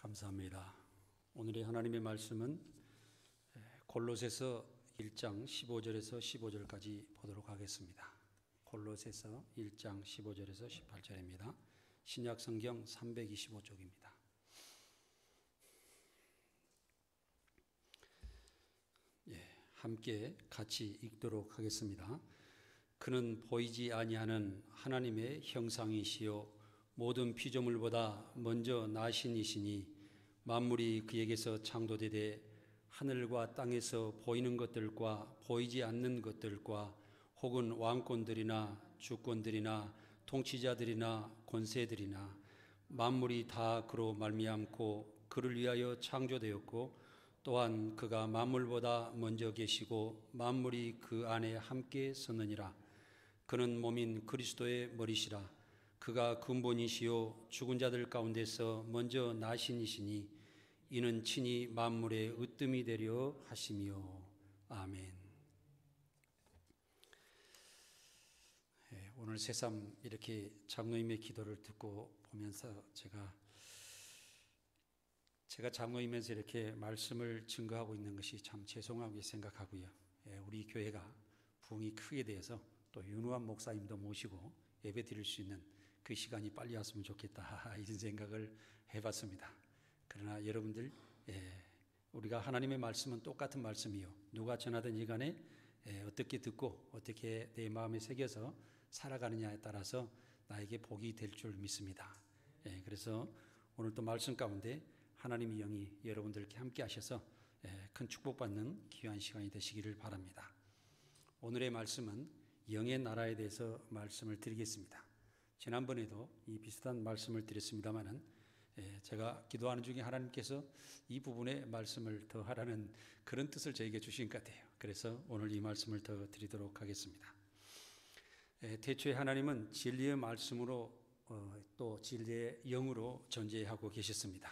감사합니다. 오늘의 하나님의 말씀은 골로새서 1장 15절에서 15절까지 보도록 하겠습니다. 골로새서 1장 15절에서 18절입니다. 신약 성경 325쪽입니다. 함께 같이 읽도록 하겠습니다. 그는 보이지 아니하는 하나님의 형상이시요 모든 피조물보다 먼저 나신 이시니 만물이 그에게서 창조되되 하늘과 땅에서 보이는 것들과 보이지 않는 것들과 혹은 왕권들이나 주권들이나 통치자들이나 권세들이나 만물이 다 그로 말미암고 그를 위하여 창조되었고 또한 그가 만물보다 먼저 계시고 만물이 그 안에 함께 서느니라. 그는 몸인 그리스도의 머리시라. 그가 근본이시요 죽은 자들 가운데서 먼저 나신이시니 이는 친히 만물의 으뜸이 되려 하심이요. 아멘. 오늘 새삼 이렇게 장로님의 기도를 듣고 보면서 제가 장로이면서 이렇게 말씀을 증거하고 있는 것이 참 죄송하게 생각하고요. 우리 교회가 부흥이 크게 되어서 또 윤우한 목사님도 모시고 예배 드릴 수 있는 그 시간이 빨리 왔으면 좋겠다 이런 생각을 해봤습니다. 그러나 여러분들 우리가 하나님의 말씀은 똑같은 말씀이요 누가 전하든지 간에 어떻게 듣고 어떻게 내 마음에 새겨서 살아가느냐에 따라서 나에게 복이 될 줄 믿습니다. 그래서 오늘 또 말씀 가운데 하나님의 영이 여러분들께 함께 하셔서 큰 축복받는 귀한 시간이 되시기를 바랍니다. 오늘의 말씀은 영의 나라에 대해서 말씀을 드리겠습니다. 지난번에도 이 비슷한 말씀을 드렸습니다마는 제가 기도하는 중에 하나님께서 이 부분에 말씀을 더 하라는 그런 뜻을 저에게 주신 것 같아요. 그래서 오늘 이 말씀을 더 드리도록 하겠습니다. 태초에 하나님은 진리의 말씀으로 또 진리의 영으로 존재하고 계셨습니다.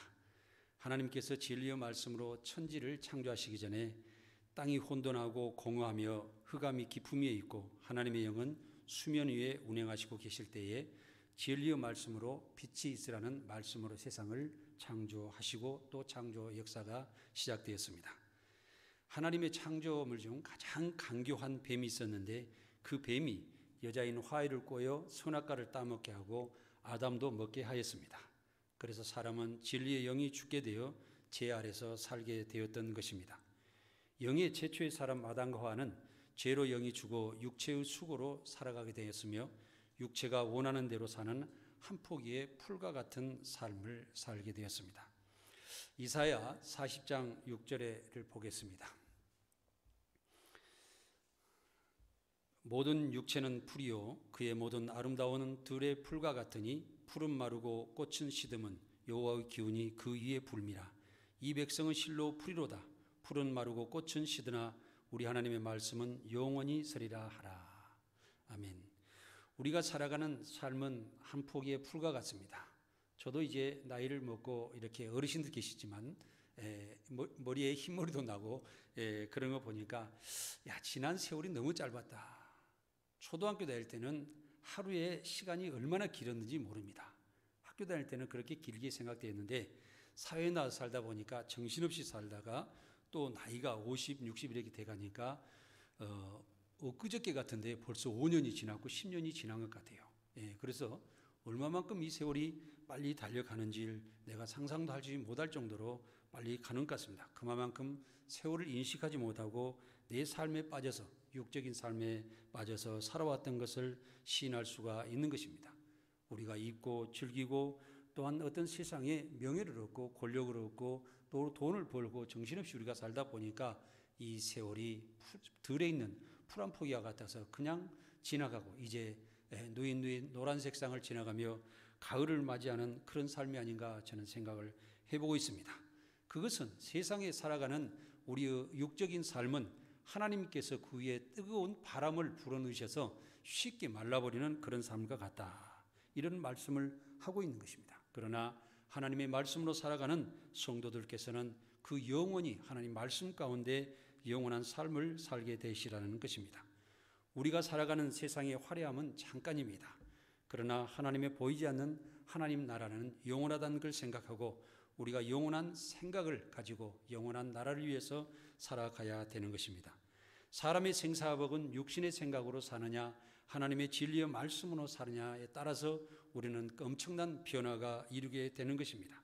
하나님께서 진리의 말씀으로 천지를 창조하시기 전에 땅이 혼돈하고 공허하며 흑암이 깊음 위에 있고 하나님의 영은 수면 위에 운행하시고 계실 때에 진리의 말씀으로 빛이 있으라는 말씀으로 세상을 창조하시고 또 창조 역사가 시작되었습니다. 하나님의 창조물 중 가장 간교한 뱀이 있었는데 그 뱀이 여자인 화해를 꼬여 선악과를 따먹게 하고 아담도 먹게 하였습니다. 그래서 사람은 진리의 영이 죽게 되어 죄 아래서 살게 되었던 것입니다. 영의 최초의 사람 아담과 하와는 죄로 영이 죽어 육체의 수고로 살아가게 되었으며 육체가 원하는 대로 사는 한 포기의 풀과 같은 삶을 살게 되었습니다. 이사야 40장 6절을 보겠습니다. 모든 육체는 풀이요 그의 모든 아름다운 들의 풀과 같으니 풀은 마르고 꽃은 시듬은 여호와의 기운이 그 위에 불미라. 이 백성은 실로 풀이로다. 풀은 마르고 꽃은 시드나 우리 하나님의 말씀은 영원히 서리라 하라. 아멘. 우리가 살아가는 삶은 한 포기의 풀과 같습니다. 저도 이제 나이를 먹고 이렇게 어르신들 계시지만 머리에 흰머리도 나고 그런 거 보니까 지난 세월이 너무 짧았다. 초등학교 다닐 때는 하루에 시간이 얼마나 길었는지 모릅니다. 학교 다닐 때는 그렇게 길게 생각되었는데 사회에 나와서 살다 보니까 정신없이 살다가 또 나이가 50, 60 이렇게 돼가니까 엊그저께 같은데 벌써 5년이 지났고 10년이 지난 것 같아요. 그래서 얼마만큼 이 세월이 빨리 달려가는지 내가 상상도 하지 못할 정도로 빨리 가는 것 같습니다. 그만큼 세월을 인식하지 못하고 내 삶에 빠져서 육적인 삶에 빠져서 살아왔던 것을 시인할 수가 있는 것입니다. 우리가 입고 즐기고 또한 어떤 세상에 명예를 얻고 권력을 얻고 또 돈을 벌고 정신없이 우리가 살다 보니까 이 세월이 들에 있는 풀 한 포기와 같아서 그냥 지나가고 이제 누인 노란 색상을 지나가며 가을을 맞이하는 그런 삶이 아닌가 저는 생각을 해보고 있습니다. 그것은 세상에 살아가는 우리의 육적인 삶은 하나님께서 그 위에 뜨거운 바람을 불어넣으셔서 쉽게 말라버리는 그런 삶과 같다. 이런 말씀을 하고 있는 것입니다. 그러나 하나님의 말씀으로 살아가는 성도들께서는 그 영원히 하나님 말씀 가운데 영원한 삶을 살게 되시라는 것입니다. 우리가 살아가는 세상의 화려함은 잠깐입니다. 그러나 하나님의 보이지 않는 하나님 나라는 영원하다는 걸 생각하고 우리가 영원한 생각을 가지고 영원한 나라를 위해서 살아가야 되는 것입니다. 사람의 생사복은 육신의 생각으로 사느냐 하나님의 진리의 말씀으로 사느냐에 따라서 우리는 엄청난 변화가 이루게 되는 것입니다.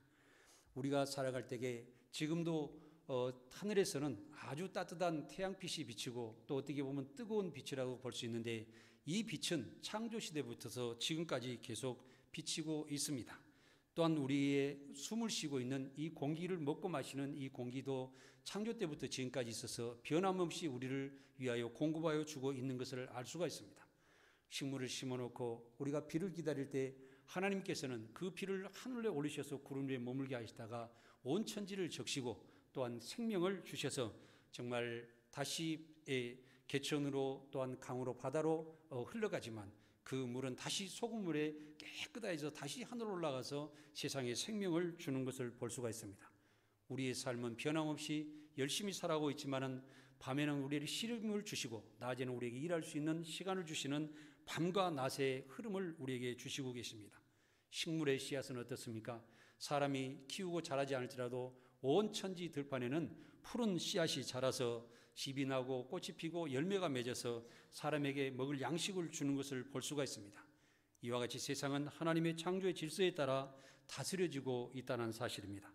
우리가 살아갈 때에 지금도 하늘에서는 아주 따뜻한 태양빛이 비치고 또 어떻게 보면 뜨거운 빛이라고 볼 수 있는데 이 빛은 창조시대부터 지금까지 계속 비치고 있습니다. 또한 우리의 숨을 쉬고 있는 이 공기를 먹고 마시는 이 공기도 창조 때부터 지금까지 있어서 변함없이 우리를 위하여 공급하여 주고 있는 것을 알 수가 있습니다. 식물을 심어놓고 우리가 비를 기다릴 때 하나님께서는 그 비를 하늘에 올리셔서 구름 위에 머물게 하시다가 온 천지를 적시고 또한 생명을 주셔서 정말 다시 개천으로 또한 강으로 바다로 흘러가지만 그 물은 다시 소금물에 깨끗해서 다시 하늘로 올라가서 세상에 생명을 주는 것을 볼 수가 있습니다. 우리의 삶은 변함없이 열심히 살아가고 있지만은 밤에는 우리에게 쉼을 주시고 낮에는 우리에게 일할 수 있는 시간을 주시는 밤과 낮의 흐름을 우리에게 주시고 계십니다. 식물의 씨앗은 어떻습니까? 사람이 키우고 자라지 않을지라도 온 천지 들판에는 푸른 씨앗이 자라서 집이 나고 꽃이 피고 열매가 맺어서 사람에게 먹을 양식을 주는 것을 볼 수가 있습니다. 이와 같이 세상은 하나님의 창조의 질서에 따라 다스려지고 있다는 사실입니다.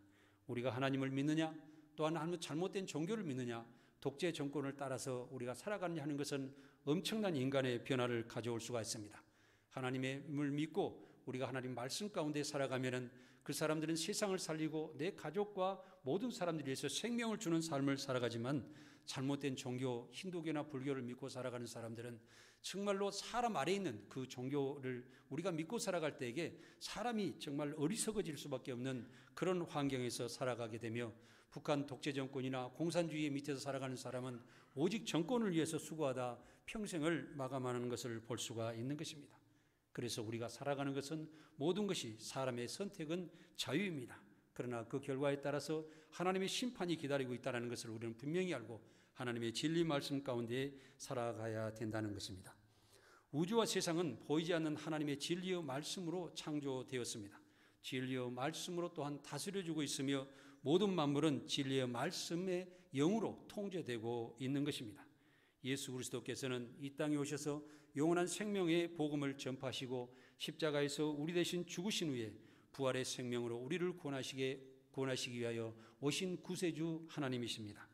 우리가 하나님을 믿느냐 또한 아니면 잘못된 종교를 믿느냐 독재 정권을 따라서 우리가 살아가느냐 하는 것은 엄청난 인간의 변화를 가져올 수가 있습니다. 하나님을 믿고 우리가 하나님 말씀 가운데 살아가면은 그 사람들은 세상을 살리고 내 가족과 모든 사람들을 위해서 생명을 주는 삶을 살아가지만 잘못된 종교, 힌두교나 불교를 믿고 살아가는 사람들은 정말로 사람 아래에 있는 그 종교를 우리가 믿고 살아갈 때에게 사람이 정말 어리석어질 수밖에 없는 그런 환경에서 살아가게 되며 북한 독재 정권이나 공산주의 밑에서 살아가는 사람은 오직 정권을 위해서 수고하다 평생을 마감하는 것을 볼 수가 있는 것입니다. 그래서 우리가 살아가는 것은 모든 것이 사람의 선택은 자유입니다. 그러나 그 결과에 따라서 하나님의 심판이 기다리고 있다는 것을 우리는 분명히 알고 하나님의 진리 말씀 가운데 살아가야 된다는 것입니다. 우주와 세상은 보이지 않는 하나님의 진리의 말씀으로 창조되었습니다. 진리의 말씀으로 또한 다스려주고 있으며 모든 만물은 진리의 말씀의 영으로 통제되고 있는 것입니다. 예수 그리스도께서는 이 땅에 오셔서 영원한 생명의 복음을 전파하시고 십자가에서 우리 대신 죽으신 후에 부활의 생명으로 우리를 구원하시기 위하여 오신 구세주 하나님이십니다.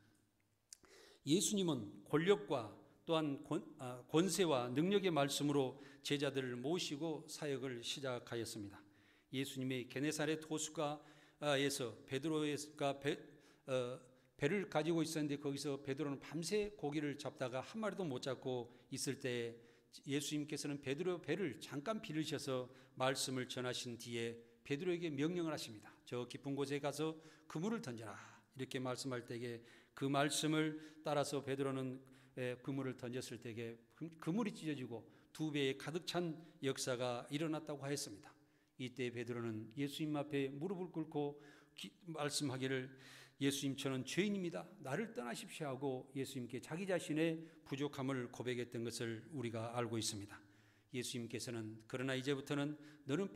예수님은 권력과 또한 권세와 능력의 말씀으로 제자들을 모시고 사역을 시작하였습니다. 예수님의 게네사렛 호숫가에서 베드로가 배를 가지고 있었는데 거기서 베드로는 밤새 고기를 잡다가 한 마리도 못 잡고 있을 때 예수님께서는 베드로 배를 잠깐 빌리셔서 말씀을 전하신 뒤에 베드로에게 명령을 하십니다. 저 깊은 곳에 가서 그물을 던져라 이렇게 말씀할 때에 그 말씀을 따라서 베드로는 그물을 던졌을 때에 그물이 찢어지고 두 배에 가득 찬 역사가 일어났다고 하였습니다. 이때 베드로는 예수님 앞에 무릎을 꿇고 말씀하기를 예수님 저는 죄인입니다. 나를 떠나십시오 하고 예수님께 자기 자신의 부족함을 고백했던 것을 우리가 알고 있습니다. 예수님께서는 그러나 이제부터는 너는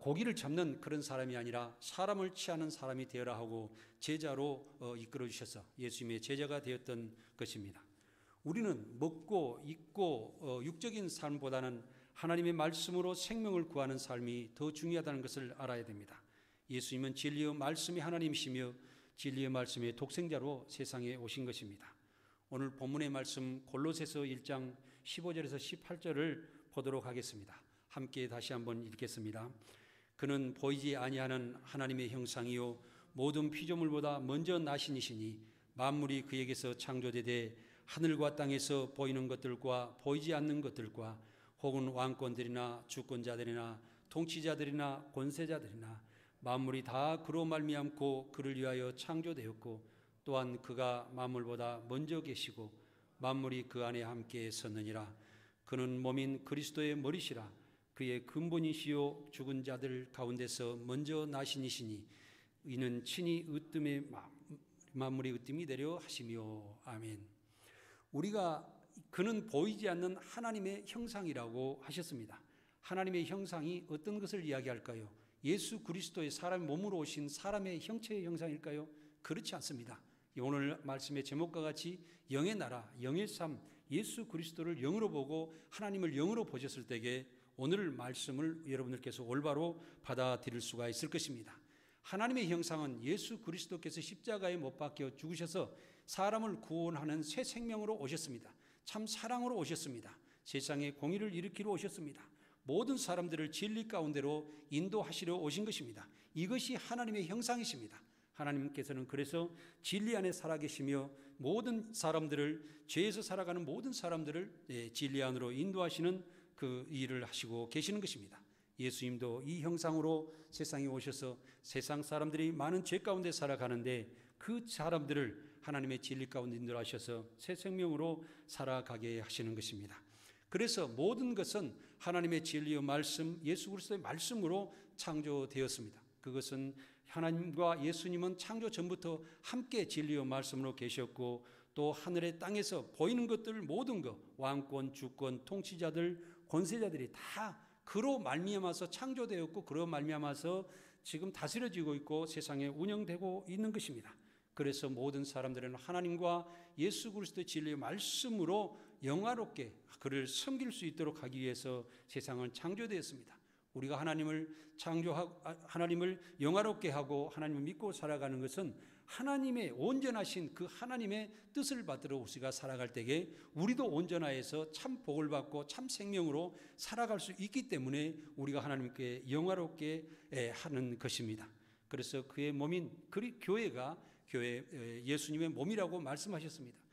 고기를 잡는 그런 사람이 아니라 사람을 취하는 사람이 되어라 하고 제자로 이끌어 주셔서 예수님의 제자가 되었던 것입니다. 우리는 먹고 입고 육적인 삶보다는 하나님의 말씀으로 생명을 구하는 삶이 더 중요하다는 것을 알아야 됩니다. 예수님은 진리의 말씀이 하나님이시며 진리의 말씀의 독생자로 세상에 오신 것입니다. 오늘 본문의 말씀 골로새서 1장 15절에서 18절을 보도록 하겠습니다. 함께 다시 한번 읽겠습니다. 그는 보이지 아니하는 하나님의 형상이요 모든 피조물보다 먼저 나신 이시니 만물이 그에게서 창조되되 하늘과 땅에서 보이는 것들과 보이지 않는 것들과 혹은 왕권들이나 주권자들이나 통치자들이나 권세자들이나 만물이 다 그로 말미암고 그를 위하여 창조되었고 또한 그가 만물보다 먼저 계시고 만물이 그 안에 함께 섰느니라. 그는 몸인 그리스도의 머리시라. 그의 근본이시요 죽은 자들 가운데서 먼저 나신 이시니 이는 친히 만물의 으뜸이 되려 하시며 아멘. 그는 보이지 않는 하나님의 형상이라고 하셨습니다. 하나님의 형상이 어떤 것을 이야기할까요? 예수 그리스도의 사람 몸으로 오신 사람의 형체의 형상일까요? 그렇지 않습니다. 오늘 말씀의 제목과 같이 영의 나라, 영의 삶, 예수 그리스도를 영으로 보고 하나님을 영으로 보셨을 때에 오늘 말씀을 여러분들께서 올바로 받아들일 수가 있을 것입니다. 하나님의 형상은 예수 그리스도께서 십자가에 못 박혀 죽으셔서 사람을 구원하는 새 생명으로 오셨습니다. 참 사랑으로 오셨습니다. 세상에 공의를 일으키러 오셨습니다. 모든 사람들을 진리 가운데로 인도하시려 오신 것입니다. 이것이 하나님의 형상이십니다. 하나님께서는 그래서 진리 안에 살아계시며 모든 사람들을, 죄에서 살아가는 모든 사람들을 진리 안으로 인도하시는 그 일을 하시고 계시는 것입니다. 예수님도 이 형상으로 세상에 오셔서 세상 사람들이 많은 죄 가운데 살아가는데 그 사람들을 하나님의 진리 가운데 인도하셔서 새 생명으로 살아가게 하시는 것입니다. 그래서 모든 것은 하나님의 진리의 말씀, 예수 그리스도의 말씀으로 창조되었습니다. 그것은 하나님과 예수님은 창조 전부터 함께 진리의 말씀으로 계셨고, 또 하늘의 땅에서 보이는 것들 모든 것, 왕권, 주권, 통치자들, 권세자들이 다 그로 말미암아서 창조되었고, 그로 말미암아서 지금 다스려지고 있고 세상에 운영되고 있는 것입니다. 그래서 모든 사람들은 하나님과 예수 그리스도의 진리의 말씀으로 영화롭게 그를 섬길 수 있도록 하기 위해서 세상은 창조되었습니다. 우리가 하나님을 영화롭게 하고 하나님을 믿고 살아가는 것은 하나님의 온전하신 그 하나님의 뜻을 받들어 우리가 살아갈 때에 우리도 온전하여서 참 복을 받고 참 생명으로 살아갈 수 있기 때문에 우리가 하나님께 영화롭게 하는 것입니다. 그래서 그의 몸인 교회가 예수님의 몸이라고 말씀하셨습니다.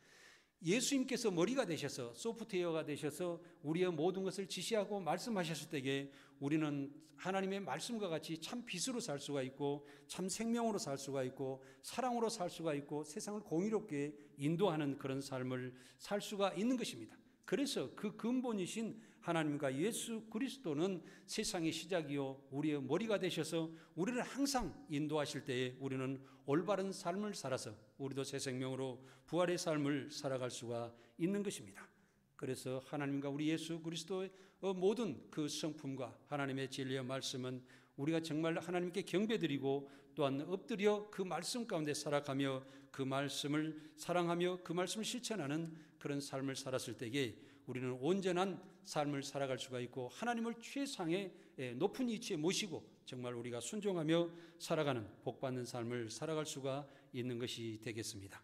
예수님께서 머리가 되셔서 소프트웨어가 되셔서 우리의 모든 것을 지시하고 말씀하셨을 때에 우리는 하나님의 말씀과 같이 참 빛으로 살 수가 있고 참 생명으로 살 수가 있고 사랑으로 살 수가 있고 세상을 공의롭게 인도하는 그런 삶을 살 수가 있는 것입니다. 그래서 그 근본이신 하나님과 예수 그리스도는 세상의 시작이요 우리의 머리가 되셔서 우리를 항상 인도하실 때에 우리는 올바른 삶을 살아서 우리도 새 생명으로 부활의 삶을 살아갈 수가 있는 것입니다. 그래서 하나님과 우리 예수 그리스도의 모든 그 성품과 하나님의 진리의 말씀은 우리가 정말 하나님께 경배드리고 또한 엎드려 그 말씀 가운데 살아가며 그 말씀을 사랑하며 그 말씀을 실천하는 그런 삶을 살았을 때에 우리는 온전한 삶을 살아갈 수가 있고 하나님을 최상의 높은 위치에 모시고 정말 우리가 순종하며 살아가는 복받는 삶을 살아갈 수가 있는 것이 되겠습니다.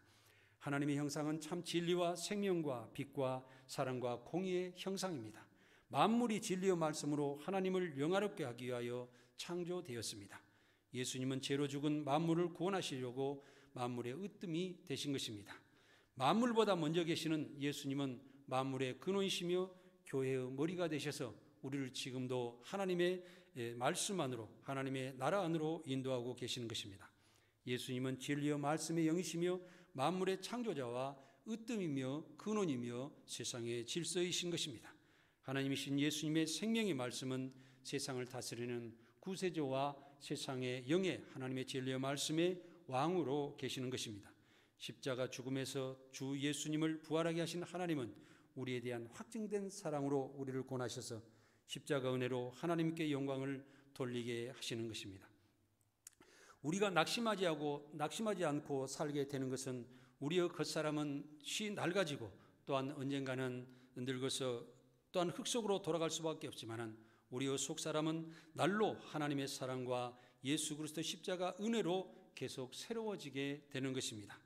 하나님의 형상은 참 진리와 생명과 빛과 사랑과 공의의 형상입니다. 만물이 진리의 말씀으로 하나님을 영화롭게 하기 위하여 창조되었습니다. 예수님은 죄로 죽은 만물을 구원하시려고 만물의 으뜸이 되신 것입니다. 만물보다 먼저 계시는 예수님은 만물의 근원이시며 교회의 머리가 되셔서 우리를 지금도 하나님의 말씀 안으로 하나님의 나라 안으로 인도하고 계시는 것입니다. 예수님은 진리의 말씀의 영이시며 만물의 창조자와 으뜸이며 근원이며 세상의 질서이신 것입니다. 하나님이신 예수님의 생명의 말씀은 세상을 다스리는 구세주와 세상의 영의 하나님의 진리의 말씀의 왕으로 계시는 것입니다. 십자가 죽음에서 주 예수님을 부활하게 하신 하나님은 우리에 대한 확증된 사랑으로 우리를 구원하셔서 십자가 은혜로 하나님께 영광을 돌리게 하시는 것입니다. 우리가 낙심하지 않고 살게 되는 것은 우리의 겉사람은 쉬 낡아지고 또한 언젠가는 늙어서 또한 흙 속으로 돌아갈 수밖에 없지만 우리의 속사람은 날로 하나님의 사랑과 예수 그리스도 십자가 은혜로 계속 새로워지게 되는 것입니다.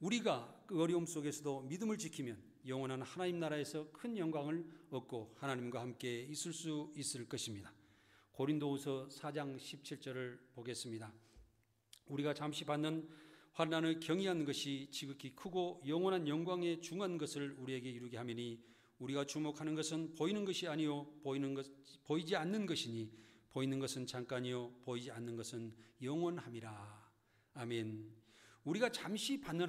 우리가 그 어려움 속에서도 믿음을 지키면 영원한 하나님 나라에서 큰 영광을 얻고 하나님과 함께 있을 수 있을 것입니다. 고린도후서 4장 17절을 보겠습니다. 우리가 잠시 받는 환난을 경외하는 것이 지극히 크고 영원한 영광에 중한 것을 우리에게 이루게 하매니 우리가 주목하는 것은 보이는 것이 아니요 보이지 않는 것이니 보이는 것은 잠깐이요 보이지 않는 것은 영원함이라. 아멘. 우리가 잠시 받는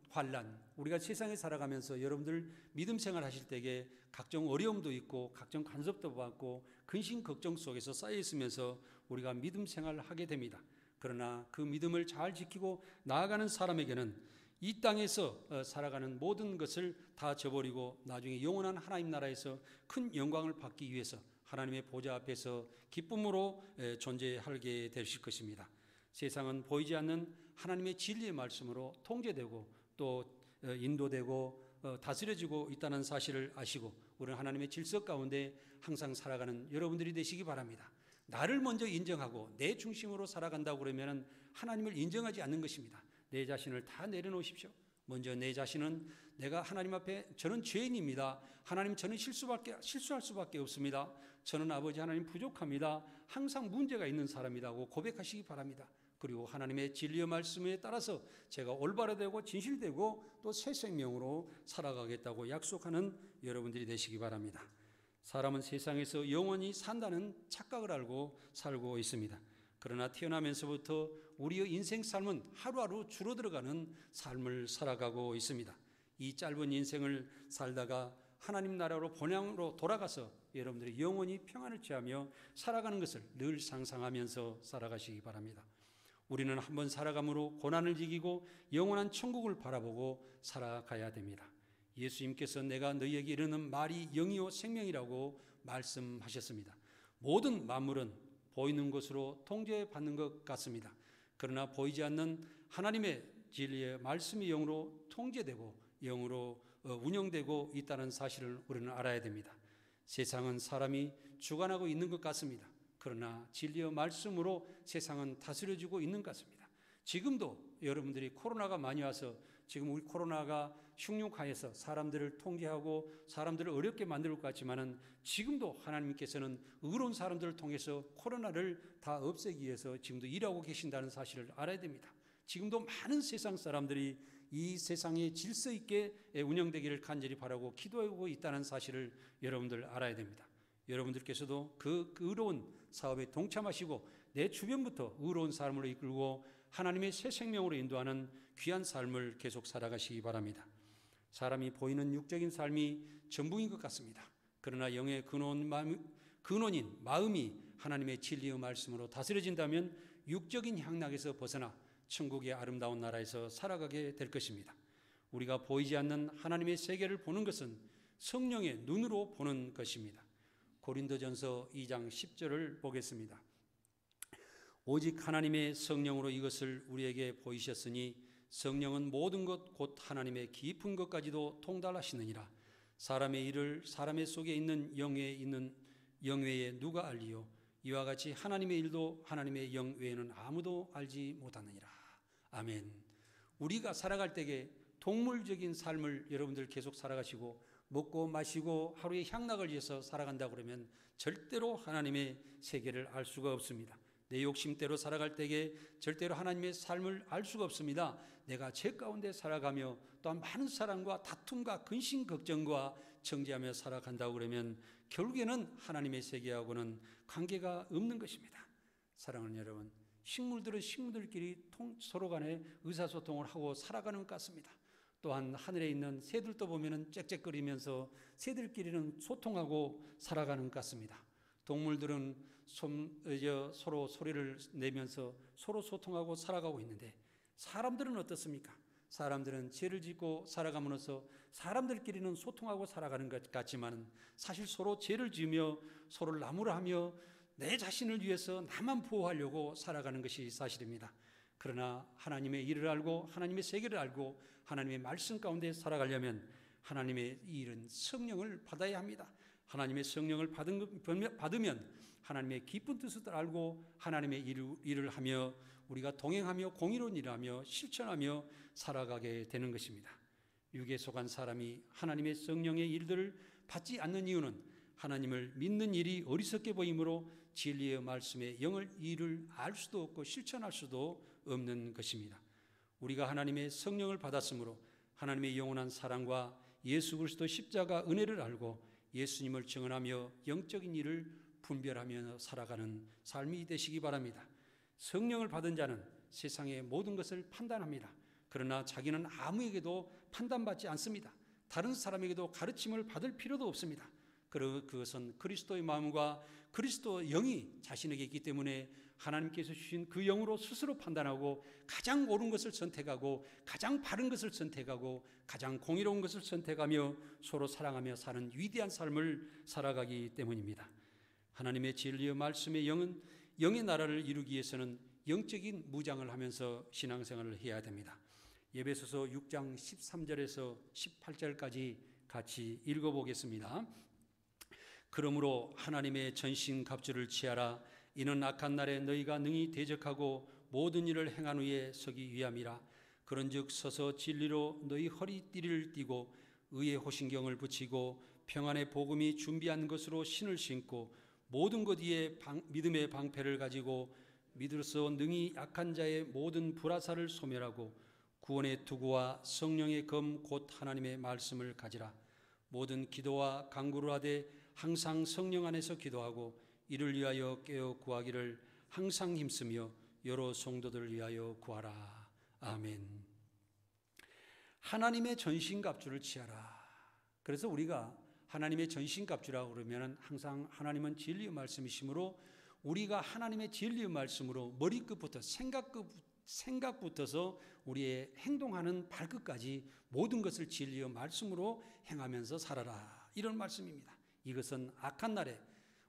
환난, 우리가 세상에 살아가면서 여러분들 믿음 생활 하실 때에 각종 어려움도 있고 각종 간섭도 받고 근심 걱정 속에서 쌓여 있으면서 우리가 믿음 생활을 하게 됩니다. 그러나 그 믿음을 잘 지키고 나아가는 사람에게는 이 땅에서 살아가는 모든 것을 다 저버리고 나중에 영원한 하나님 나라에서 큰 영광을 받기 위해서 하나님의 보좌 앞에서 기쁨으로 존재하게 되실 것입니다. 세상은 보이지 않는 하나님의 진리의 말씀으로 통제되고 또 인도되고 다스려지고 있다는 사실을 아시고 우리는 하나님의 질서 가운데 항상 살아가는 여러분들이 되시기 바랍니다. 나를 먼저 인정하고 내 중심으로 살아간다고 그러면 하나님을 인정하지 않는 것입니다. 내 자신을 다 내려놓으십시오. 먼저 내 자신은 내가 하나님 앞에 저는 죄인입니다. 하나님 저는 실수할 수밖에 없습니다. 저는 아버지 하나님 부족합니다. 항상 문제가 있는 사람이라고 고백하시기 바랍니다. 그리고 하나님의 진리의 말씀에 따라서 제가 올바로 되고 진실되고 또 새 생명으로 살아가겠다고 약속하는 여러분들이 되시기 바랍니다. 사람은 세상에서 영원히 산다는 착각을 알고 살고 있습니다. 그러나 태어나면서부터 우리의 인생 삶은 하루하루 줄어들어가는 삶을 살아가고 있습니다. 이 짧은 인생을 살다가 하나님 나라로 본향으로 돌아가서 여러분들이 영원히 평안을 취하며 살아가는 것을 늘 상상하면서 살아가시기 바랍니다. 우리는 한번 살아감으로 고난을 이기고 영원한 천국을 바라보고 살아가야 됩니다. 예수님께서 내가 너희에게 이르는 말이 영이요 생명이라고 말씀하셨습니다. 모든 만물은 보이는 것으로 통제받는 것 같습니다. 그러나 보이지 않는 하나님의 진리의 말씀이 영으로 통제되고 영으로 운영되고 있다는 사실을 우리는 알아야 됩니다. 세상은 사람이 주관하고 있는 것 같습니다. 그러나 진리의 말씀으로 세상은 다스려지고 있는 것 같습니다. 지금도 여러분들이 코로나가 많이 와서 지금 우리 코로나가 흉흉하여서 사람들을 통제하고 사람들을 어렵게 만들 것 같지만은 지금도 하나님께서는 의로운 사람들을 통해서 코로나를 다 없애기 위해서 지금도 일하고 계신다는 사실을 알아야 됩니다. 지금도 많은 세상 사람들이 이 세상에 질서 있게 운영되기를 간절히 바라고 기도하고 있다는 사실을 여러분들 알아야 됩니다. 여러분들께서도 그 의로운 사업에 동참하시고 내 주변부터 의로운 삶으로 이끌고 하나님의 새 생명으로 인도하는 귀한 삶을 계속 살아가시기 바랍니다. 사람이 보이는 육적인 삶이 전부인 것 같습니다. 그러나 영의 근원인 마음이 하나님의 진리의 말씀으로 다스려진다면 육적인 향락에서 벗어나 천국의 아름다운 나라에서 살아가게 될 것입니다. 우리가 보이지 않는 하나님의 세계를 보는 것은 성령의 눈으로 보는 것입니다. 고린도전서 2장 10절을 보겠습니다. 오직 하나님의 성령으로 이것을 우리에게 보이셨으니 성령은 모든 것 곧 하나님의 깊은 것까지도 통달하시느니라. 사람의 일을 사람의 속에 있는 영외에 누가 알리요? 이와 같이 하나님의 일도 하나님의 영 외에는 아무도 알지 못하느니라. 아멘. 우리가 살아갈 때에 동물적인 삶을 여러분들 계속 살아가시고 먹고 마시고 하루의 향락을 위해서 살아간다고 그러면 절대로 하나님의 세계를 알 수가 없습니다. 내 욕심대로 살아갈 때에 절대로 하나님의 삶을 알 수가 없습니다. 내가 죄 가운데 살아가며 또한 많은 사람과 다툼과 근심 걱정과 정죄하며 살아간다고 그러면 결국에는 하나님의 세계하고는 관계가 없는 것입니다. 사랑하는 여러분, 식물들은 식물들끼리 서로 간에 의사소통을 하고 살아가는 것 같습니다. 또한 하늘에 있는 새들도 보면은 짹짹거리면서 새들끼리는 소통하고 살아가는 것 같습니다. 동물들은 서로 소리를 내면서 서로 소통하고 살아가고 있는데 사람들은 어떻습니까? 사람들은 죄를 짓고 살아감으로써 사람들끼리는 소통하고 살아가는 것 같지만 사실 서로 죄를 지으며 서로를 나무라하며 내 자신을 위해서 나만 보호하려고 살아가는 것이 사실입니다. 그러나 하나님의 일을 알고 하나님의 세계를 알고 하나님의 말씀 가운데 살아가려면 하나님의 이 일은 성령을 받아야 합니다. 하나님의 성령을 받으면 하나님의 깊은 뜻을 알고 하나님의 일을 하며 우리가 동행하며 공의로운 일을 하며 실천하며 살아가게 되는 것입니다. 육에 속한 사람이 하나님의 성령의 일들을 받지 않는 이유는 하나님을 믿는 일이 어리석게 보이므로 진리의 말씀의 영을 일을 알 수도 없고 실천할 수도 없는 것입니다. 우리가 하나님의 성령을 받았으므로 하나님의 영원한 사랑과 예수 그리스도 십자가 은혜를 알고 예수님을 증언하며 영적인 일을 분별하며 살아가는 삶이 되시기 바랍니다. 성령을 받은 자는 세상의 모든 것을 판단합니다. 그러나 자기는 아무에게도 판단받지 않습니다. 다른 사람에게도 가르침을 받을 필요도 없습니다. 그것은 그리스도의 마음과 그리스도의 영이 자신에게 있기 때문에 하나님께서 주신 그 영으로 스스로 판단하고 가장 옳은 것을 선택하고 가장 바른 것을 선택하고 가장 공의로운 것을 선택하며 서로 사랑하며 사는 위대한 삶을 살아가기 때문입니다. 하나님의 진리의 말씀의 영의 나라를 이루기 위해서는 영적인 무장을 하면서 신앙생활을 해야 됩니다. 에베소서 6장 13절에서 18절까지 같이 읽어보겠습니다. 그러므로 하나님의 전신갑주를 취하라. 이는 악한 날에 너희가 능히 대적하고 모든 일을 행한 후에 서기 위함이라. 그런즉 서서 진리로 너희 허리띠를 띠고 의의 호신경을 붙이고 평안의 복음이 준비한 것으로 신을 신고 모든 것 위에 믿음의 방패를 가지고 믿으로써 능히 약한 자의 모든 불화살을 소멸하고 구원의 투구와 성령의 검 곧 하나님의 말씀을 가지라. 모든 기도와 간구를 하되 항상 성령 안에서 기도하고 이를 위하여 깨어 구하기를 항상 힘쓰며 여러 성도들을 위하여 구하라. 아멘. 하나님의 전신갑주를 취하라. 그래서 우리가 하나님의 전신갑주라고 그러면 항상 하나님은 진리의 말씀이시므로 우리가 하나님의 진리의 말씀으로 머리끝부터 생각부터서 우리의 행동하는 발끝까지 모든 것을 진리의 말씀으로 행하면서 살아라. 이런 말씀입니다. 이것은 악한 날에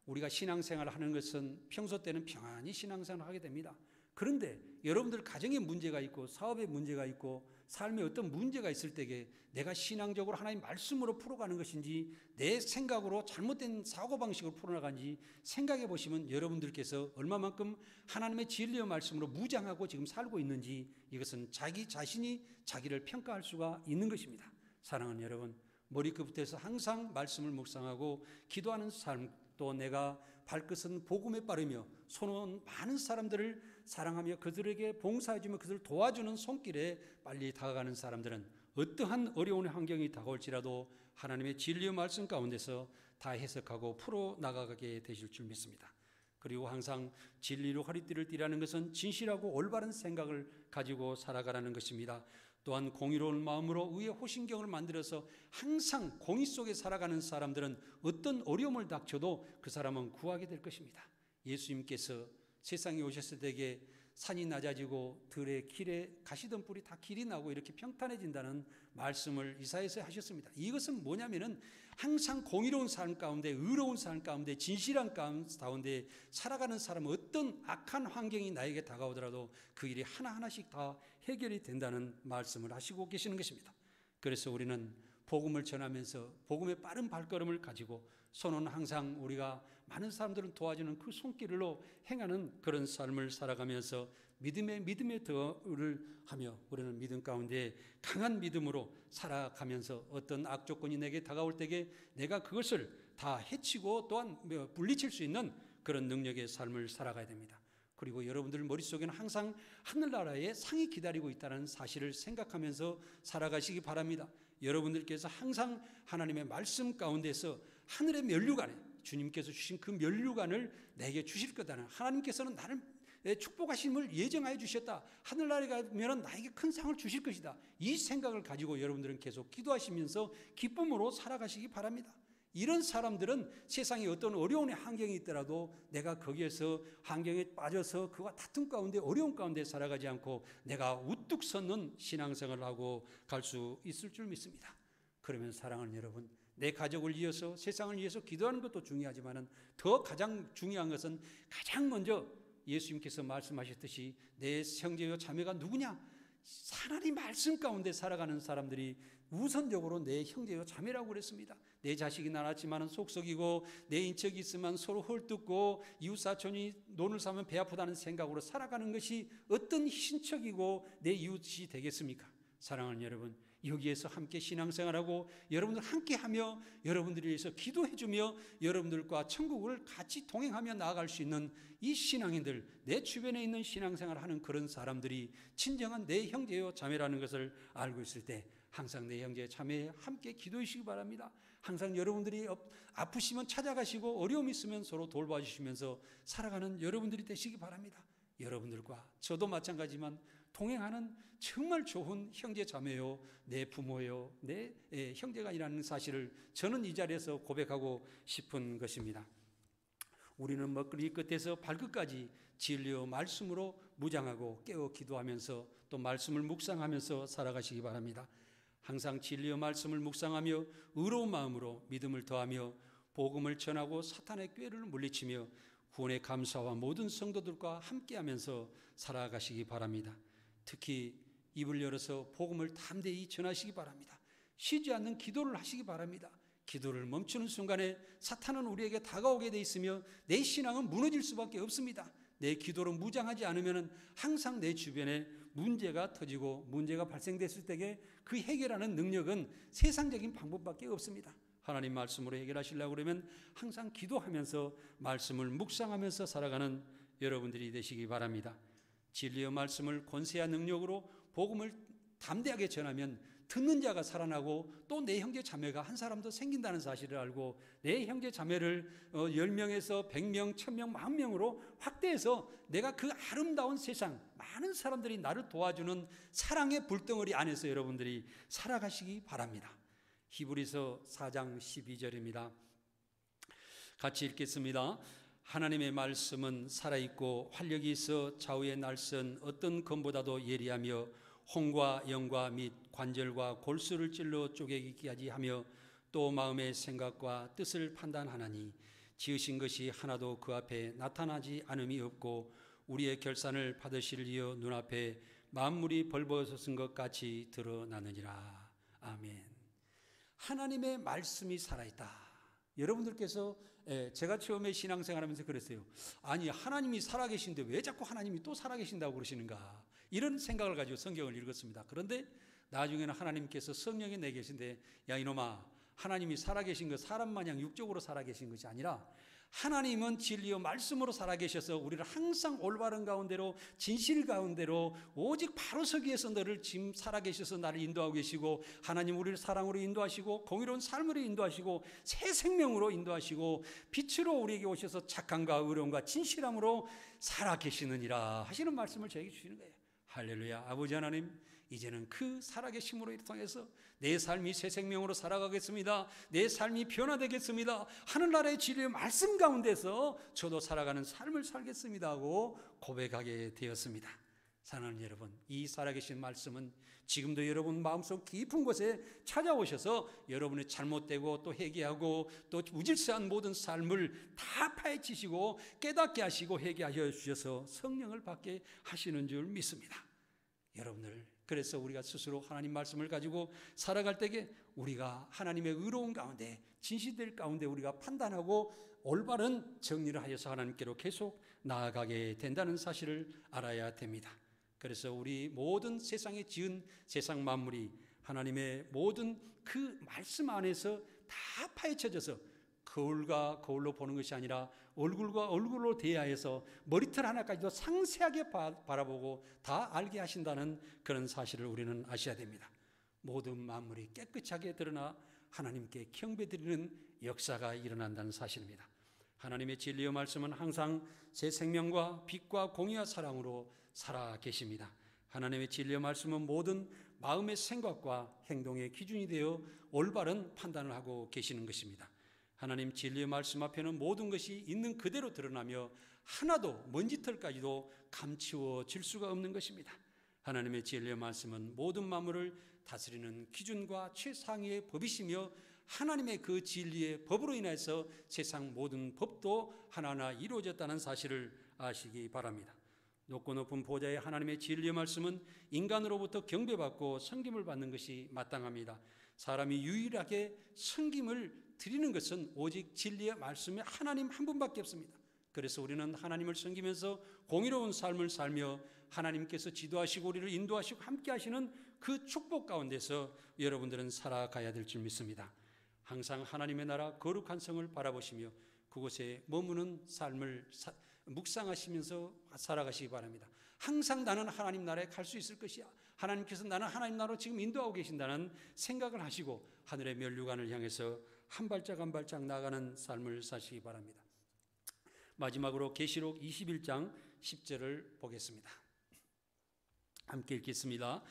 우리가 신앙생활을 하는 것은 평소 때는 평안히 신앙생활을 하게 됩니다. 그런데 여러분들 가정에 문제가 있고 사업에 문제가 있고 삶에 어떤 문제가 있을 때에 내가 신앙적으로 하나님 말씀으로 풀어가는 것인지 내 생각으로 잘못된 사고방식으로 풀어나가는지 생각해 보시면 여러분들께서 얼마만큼 하나님의 진리의 말씀으로 무장하고 지금 살고 있는지 이것은 자기 자신이 자기를 평가할 수가 있는 것입니다. 사랑하는 여러분, 머리끝부터 해서 항상 말씀을 묵상하고 기도하는 삶, 또 내가 발끝은 복음에 빠르며 손은 많은 사람들을 사랑하며 그들에게 봉사해주며 그들을 도와주는 손길에 빨리 다가가는 사람들은 어떠한 어려운 환경이 다가올지라도 하나님의 진리의 말씀 가운데서 다 해석하고 풀어나가게 되실 줄 믿습니다. 그리고 항상 진리로 허리띠를 띠라는 것은 진실하고 올바른 생각을 가지고 살아가라는 것입니다. 또한 공의로운 마음으로 의의 호신경을 만들어서 항상 공의 속에 살아가는 사람들은 어떤 어려움을 닥쳐도 그 사람은 구하게 될 것입니다. 예수님께서 세상에 오셨을 때에 산이 낮아지고 들의 길에 가시던 뿔이 다 길이 나고 이렇게 평탄해진다는 말씀을 이사야에서 하셨습니다. 이것은 뭐냐면은 항상 공의로운 삶 가운데, 의로운 삶 가운데, 진실한 가운데 살아가는 사람은 어떤 악한 환경이 나에게 다가오더라도 그 일이 하나하나씩 다 해결이 된다는 말씀을 하시고 계시는 것입니다. 그래서 우리는 복음을 전하면서 복음의 빠른 발걸음을 가지고 손은 항상 우리가 많은 사람들을 도와주는 그 손길로 행하는 그런 삶을 살아가면서 믿음의 더를 하며 우리는 믿음 가운데 강한 믿음으로 살아가면서 어떤 악조건이 내게 다가올 때에 내가 그것을 다 해치고 또한 물리칠 수 있는 그런 능력의 삶을 살아가야 됩니다. 그리고 여러분들 머릿속에는 항상 하늘나라의 상이 기다리고 있다는 사실을 생각하면서 살아가시기 바랍니다. 여러분들께서 항상 하나님의 말씀 가운데서 하늘의 면류관에 주님께서 주신 그 면류관을 내게 주실 거다는, 하나님께서는 나를 축복하심을 예정하여 주셨다, 하늘나라에 가면 나에게 큰 상을 주실 것이다, 이 생각을 가지고 여러분들은 계속 기도하시면서 기쁨으로 살아가시기 바랍니다. 이런 사람들은 세상에 어떤 어려운 환경이 있더라도 내가 거기에서 환경에 빠져서 그와 다툼 가운데 어려움 가운데 살아가지 않고 내가 우뚝 섰는 신앙생활을 하고 갈 수 있을 줄 믿습니다. 그러면 사랑하는 여러분, 내 가족을 위해서 세상을 위해서 기도하는 것도 중요하지만 더 가장 중요한 것은 가장 먼저 예수님께서 말씀하셨듯이 내 형제요 자매가 누구냐? 하나님 말씀 가운데 살아가는 사람들이 우선적으로 내 형제요 자매라고 그랬습니다. 내 자식이 낳았지만 속썩이고 내 인척이 있으면 서로 헐뜯고 이웃사촌이 논을 사면 배 아프다는 생각으로 살아가는 것이 어떤 신척이고 내 이웃이 되겠습니까? 사랑하는 여러분, 여기에서 함께 신앙생활하고 여러분들 함께하며 여러분들을 위해서 기도해주며 여러분들과 천국을 같이 동행하며 나아갈 수 있는 이 신앙인들, 내 주변에 있는 신앙생활하는 그런 사람들이 진정한 내 형제요 자매라는 것을 알고 있을 때 항상 내 형제 자매에 함께 기도해 주시기 바랍니다. 항상 여러분들이 아프시면 찾아가시고 어려움이 있으면 서로 돌봐주시면서 살아가는 여러분들이 되시기 바랍니다. 여러분들과 저도 마찬가지지만 동행하는 정말 좋은 형제 자매요, 내 부모요, 내 형제가 아니라는 사실을 저는 이 자리에서 고백하고 싶은 것입니다. 우리는 머리 끝에서 발끝까지 진리의 말씀으로 무장하고 깨어 기도하면서 또 말씀을 묵상하면서 살아가시기 바랍니다. 항상 진리의 말씀을 묵상하며 의로운 마음으로 믿음을 더하며 복음을 전하고 사탄의 꾀를 물리치며 구원의 감사와 모든 성도들과 함께하면서 살아가시기 바랍니다. 특히 입을 열어서 복음을 담대히 전하시기 바랍니다. 쉬지 않는 기도를 하시기 바랍니다. 기도를 멈추는 순간에 사탄은 우리에게 다가오게 돼 있으며 내 신앙은 무너질 수밖에 없습니다. 내 기도로 무장하지 않으면 항상 내 주변에 문제가 터지고 문제가 발생됐을 때에 그 해결하는 능력은 세상적인 방법밖에 없습니다. 하나님 말씀으로 해결하시려고 그러면 항상 기도하면서 말씀을 묵상하면서 살아가는 여러분들이 되시기 바랍니다. 진리의 말씀을 권세와 능력으로 복음을 담대하게 전하면 듣는 자가 살아나고 또 내 형제 자매가 한 사람 더 생긴다는 사실을 알고 내 형제 자매를 10명에서 100명, 1000명, 10,000명으로 확대해서 내가 그 아름다운 세상 많은 사람들이 나를 도와주는 사랑의 불덩어리 안에서 여러분들이 살아가시기 바랍니다. 히브리서 4장 12절입니다. 같이 읽겠습니다. 하나님의 말씀은 살아있고 활력이 있어 좌우의 날선 어떤 검보다도 예리하며 홍과 영과 및 관절과 골수를 찔러 쪼개기까지 하며 또 마음의 생각과 뜻을 판단하나니 지으신 것이 하나도 그 앞에 나타나지 않음이 없고 우리의 결산을 받으시리여 눈앞에 만물이 벌거벗은 것 같이 드러나느니라. 아멘. 하나님의 말씀이 살아있다. 여러분들께서 제가 처음에 신앙생활하면서 그랬어요. 아니 하나님이 살아계신데 왜 자꾸 하나님이 또 살아계신다고 그러시는가, 이런 생각을 가지고 성경을 읽었습니다. 그런데 나중에는 하나님께서 성령이 내게 계신데, 야 이놈아, 하나님이 살아계신 것 사람 마냥 육적으로 살아계신 것이 아니라 하나님은 진리의 말씀으로 살아계셔서 우리를 항상 올바른 가운데로 진실 가운데로 오직 바로 서기 위해서 너를 지금 살아계셔서 나를 인도하고 계시고, 하나님 우리를 사랑으로 인도하시고 공의로운 삶으로 인도하시고 새 생명으로 인도하시고 빛으로 우리에게 오셔서 착함과 의로움과 진실함으로 살아계시느니라 하시는 말씀을 저에게 주시는 거예요. 할렐루야. 아버지 하나님, 이제는 그 살아계심으로 통해서 내 삶이 새 생명으로 살아가겠습니다. 내 삶이 변화되겠습니다. 하늘나라의 진리의 말씀 가운데서 저도 살아가는 삶을 살겠습니다 하고 고백하게 되었습니다. 사랑하는 여러분, 이 살아계신 말씀은 지금도 여러분 마음속 깊은 곳에 찾아오셔서 여러분의 잘못되고 또 회개하고 또 무질서한 모든 삶을 다 파헤치시고 깨닫게 하시고 회개하여 주셔서 성령을 받게 하시는 줄 믿습니다. 여러분들, 그래서 우리가 스스로 하나님 말씀을 가지고 살아갈 때에 우리가 하나님의 의로운 가운데 진실될 가운데 우리가 판단하고 올바른 정리를 하여서 하나님께로 계속 나아가게 된다는 사실을 알아야 됩니다. 그래서 우리 모든 세상에 지은 세상 만물이 하나님의 모든 그 말씀 안에서 다 파헤쳐져서 거울과 거울로 보는 것이 아니라 얼굴과 얼굴로 대하여서 머리털 하나까지도 상세하게 바라보고 다 알게 하신다는 그런 사실을 우리는 아셔야 됩니다. 모든 만물이 깨끗하게 드러나 하나님께 경배드리는 역사가 일어난다는 사실입니다. 하나님의 진리의 말씀은 항상 새 생명과 빛과 공의와 사랑으로 살아 계십니다. 하나님의 진리의 말씀은 모든 마음의 생각과 행동의 기준이 되어 올바른 판단을 하고 계시는 것입니다. 하나님 진리의 말씀 앞에는 모든 것이 있는 그대로 드러나며 하나도 먼지털까지도 감추어질 수가 없는 것입니다. 하나님의 진리의 말씀은 모든 만물을 다스리는 기준과 최상위의 법이시며 하나님의 그 진리의 법으로 인해서 세상 모든 법도 하나하나 이루어졌다는 사실을 아시기 바랍니다. 높고 높은 보좌의 하나님의 진리의 말씀은 인간으로부터 경배받고 섬김을 받는 것이 마땅합니다. 사람이 유일하게 섬김을 드리는 것은 오직 진리의 말씀의 하나님 한 분밖에 없습니다. 그래서 우리는 하나님을 섬기면서 공의로운 삶을 살며 하나님께서 지도하시고 우리를 인도하시고 함께 하시는 그 축복 가운데서 여러분들은 살아가야 될 줄 믿습니다. 항상 하나님의 나라 거룩한 성을 바라보시며 그곳에 머무는 삶을 묵상하시면서 살아가시기 바랍니다. 항상 나는 하나님 나라에 갈 수 있을 것이야, 하나님께서 나는 하나님 나라로 지금 인도하고 계신다는 생각을 하시고 하늘의 면류관을 향해서 한 발짝 한 발짝 나가는 삶을 사시기 바랍니다. 마지막으로 계시록 21장 10절을 보겠습니다. 함께 읽겠습니다.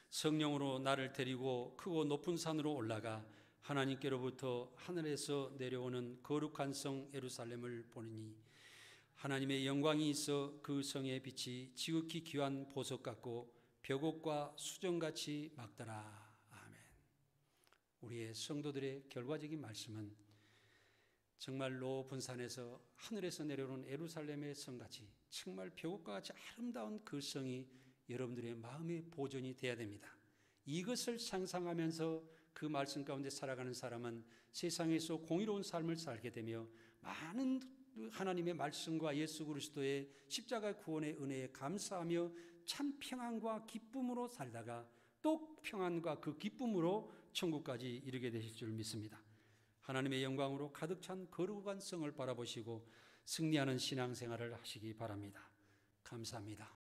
성령으로 나를 데리고 크고 높은 산으로 올라가 하나님께로부터 하늘에서 내려오는 거룩한 성 예루살렘을 보느니 하나님의 영광이 있어 그 성의 빛이 지극히 귀한 보석 같고 벽옥과 수정같이 막더라. 아멘. 우리의 성도들의 결과적인 말씀은 정말 높은 산에서 하늘에서 내려오는 예루살렘의 성같이 정말 벼옥과 같이 아름다운 그 성이 여러분들의 마음의 보존이 되어야 됩니다. 이것을 상상하면서 그 말씀 가운데 살아가는 사람은 세상에서 공의로운 삶을 살게 되며 많은 하나님의 말씀과 예수 그리스도의 십자가 구원의 은혜에 감사하며 참 평안과 기쁨으로 살다가 또 평안과 그 기쁨으로 천국까지 이르게 되실 줄 믿습니다. 하나님의 영광으로 가득 찬 거룩한 성을 바라보시고 승리하는 신앙생활을 하시기 바랍니다. 감사합니다.